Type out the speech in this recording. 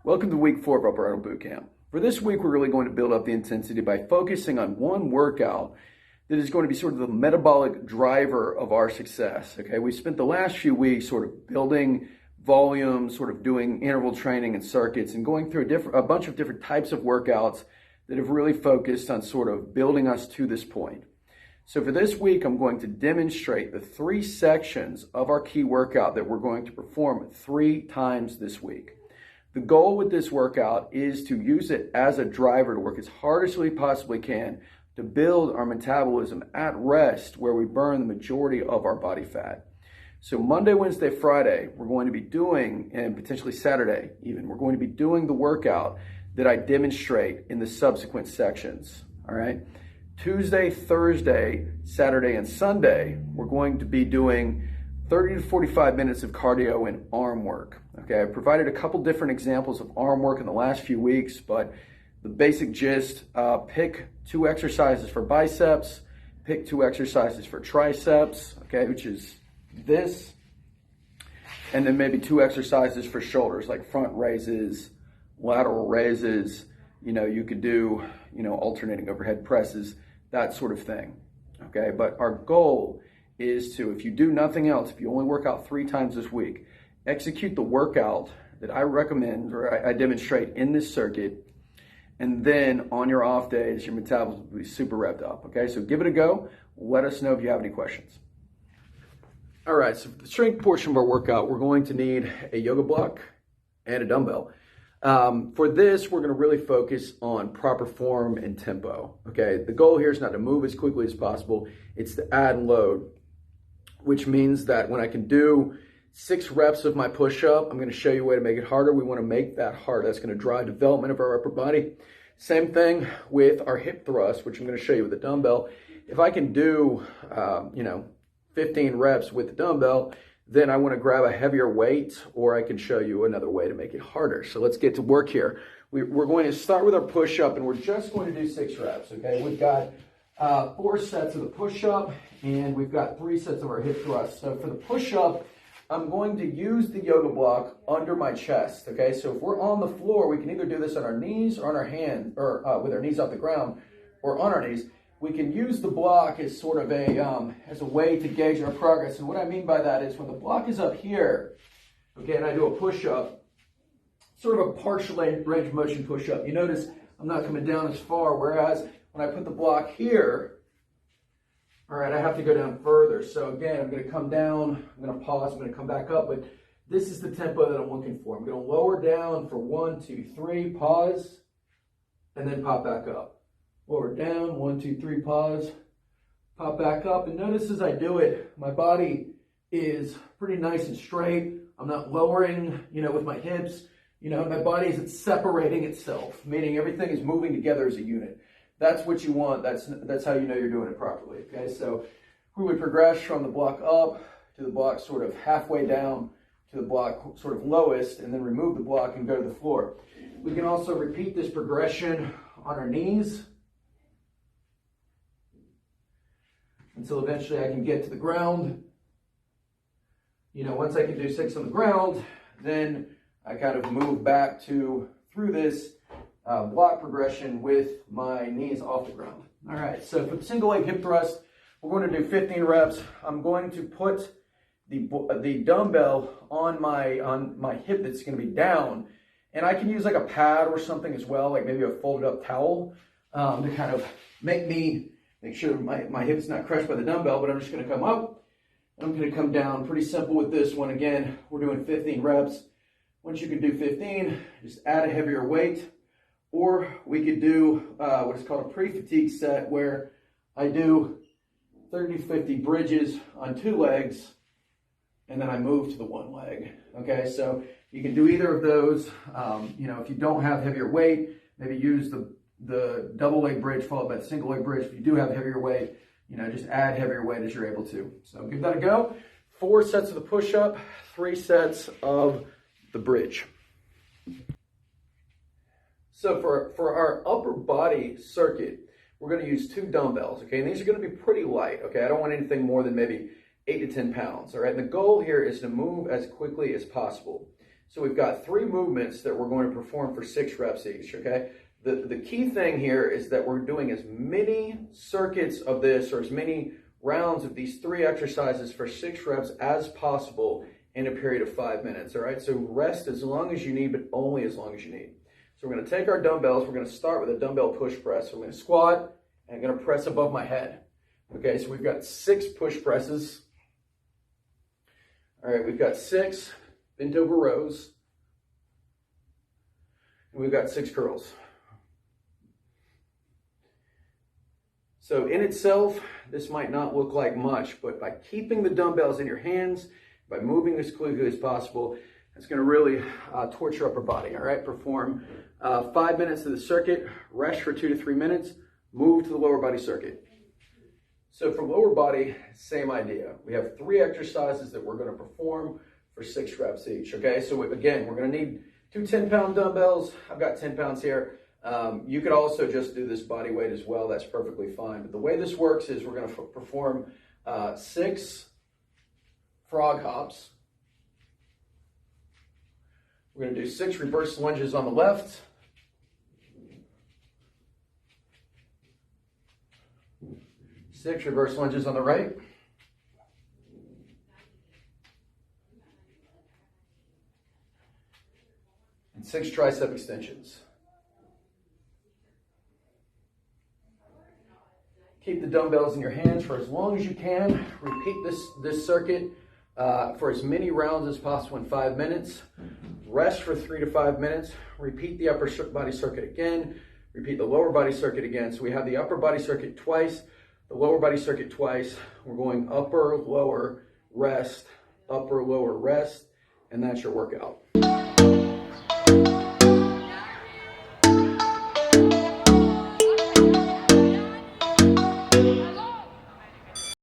Welcome to week 4 of our Bridal BootCamp. For this week, we're really going to build up the intensity by focusing on one workout that is going to be sort of the metabolic driver of our success. Okay, we spent the last few weeks sort of building volume, sort of doing interval training and circuits and going through a bunch of different types of workouts that have really focused on sort of building us to this point. So for this week, I'm going to demonstrate the 3 sections of our key workout that we're going to perform 3 times this week. The goal with this workout is to use it as a driver to work as hard as we possibly can to build our metabolism at rest where we burn the majority of our body fat. So Monday, Wednesday, Friday, we're going to be doing, and potentially Saturday even, we're going to be doing the workout that I demonstrate in the subsequent sections, all right? Tuesday, Thursday, Saturday, and Sunday, we're going to be doing 30 to 45 minutes of cardio and arm work. Okay, I provided a couple different examples of arm work in the last few weeks, but the basic gist, pick 2 exercises for biceps, pick 2 exercises for triceps, okay, which is this, and then maybe 2 exercises for shoulders, like front raises, lateral raises, you could do, alternating overhead presses, that sort of thing, okay? But our goal is to, if you do nothing else, if you only work out 3 times this week, execute the workout that I recommend or I demonstrate in this circuit, and then on your off days, your metabolism will be super revved up, okay? So give it a go. Let us know if you have any questions. All right, so for the strength portion of our workout, we're going to need a yoga block and a dumbbell. For this, we're going to really focus on proper form and tempo, okay? The goal here is not to move as quickly as possible. It's to add load, which means that when I can do 6 reps of my push-up, I'm going to show you a way to make it harder. We want to make that hard. That's going to drive development of our upper body. Same thing with our hip thrust, which I'm going to show you with the dumbbell. If I can do, 15 reps with the dumbbell, then I want to grab a heavier weight, or I can show you another way to make it harder. So let's get to work here. We're going to start with our push-up, and we're just going to do 6 reps, okay? We've got 4 sets of the push-up, and we've got 3 sets of our hip thrust. So for the push-up, I'm going to use the yoga block under my chest, okay? So if we're on the floor, we can either do this on our knees or on our hands, or with our knees off the ground, or on our knees. We can use the block as sort of as a way to gauge our progress. And what I mean by that is when the block is up here, okay, and I do a push-up, sort of a partial range of motion push-up. You notice I'm not coming down as far, whereas when I put the block here, all right, I have to go down further. So again, I'm going to come down, I'm going to pause, I'm going to come back up, but this is the tempo that I'm looking for. I'm going to lower down for 1, 2, 3, pause, and then pop back up. Lower down, 1, 2, 3, pause, pop back up. And notice as I do it, my body is pretty nice and straight. I'm not lowering, with my hips. My body isn't separating itself, meaning everything is moving together as a unit. That's what you want. That's how you know you're doing it properly, okay? So we would progress from the block up to the block sort of halfway down to the block sort of lowest, and then remove the block and go to the floor. We can also repeat this progression on our knees until eventually I can get to the ground. Once I can do 6 on the ground, then I kind of move back through this block progression with my knees off the ground. All right, so for the single leg hip thrust, we're going to do 15 reps. I'm going to put the dumbbell on my hip that's going to be down, and I can use like a pad or something as well, like maybe a folded up towel, to kind of make sure my hip's not crushed by the dumbbell. But I'm just going to come up, and I'm going to come down. Pretty simple with this one. Again, we're doing 15 reps. Once you can do 15, just add a heavier weight. Or we could do what is called a pre-fatigue set, where I do 30 to 50 bridges on 2 legs, and then I move to the 1 leg. Okay, so you can do either of those. If you don't have heavier weight, maybe use the double leg bridge followed by the single leg bridge. If you do have heavier weight, just add heavier weight as you're able to. So give that a go. 4 sets of the push-up, 3 sets of the bridge. So for our upper body circuit, we're going to use 2 dumbbells, okay? And these are going to be pretty light, okay? I don't want anything more than maybe 8 to 10 pounds, all right? And the goal here is to move as quickly as possible. So we've got 3 movements that we're going to perform for 6 reps each, okay? The key thing here is that we're doing as many circuits of this or as many rounds of these 3 exercises for 6 reps as possible in a period of 5 minutes, all right? So rest as long as you need, but only as long as you need. So we're going to take our dumbbells. We're going to start with a dumbbell push press. So I'm going to squat, and I'm going to press above my head. Okay, so we've got 6 push presses. All right, we've got 6 bent over rows. And we've got 6 curls. So in itself, this might not look like much, but by keeping the dumbbells in your hands, by moving as quickly as possible, it's going to really torch your upper body, all right? Perform 5 minutes of the circuit, rest for 2 to 3 minutes, move to the lower body circuit. So for lower body, same idea. We have 3 exercises that we're going to perform for 6 reps each, okay? So again, we're going to need 2 10-pound dumbbells. I've got 10 pounds here. You could also just do this body weight as well. That's perfectly fine. But the way this works is we're going to perform 6 frog hops. We're going to do 6 reverse lunges on the left. Six reverse lunges on the right. And 6 tricep extensions. Keep the dumbbells in your hands for as long as you can. Repeat this circuit for as many rounds as possible in 5 minutes. Rest for 3 to 5 minutes. Repeat the upper body circuit again. Repeat the lower body circuit again. So we have the upper body circuit twice, the lower body circuit twice. We're going upper, lower, rest, and that's your workout.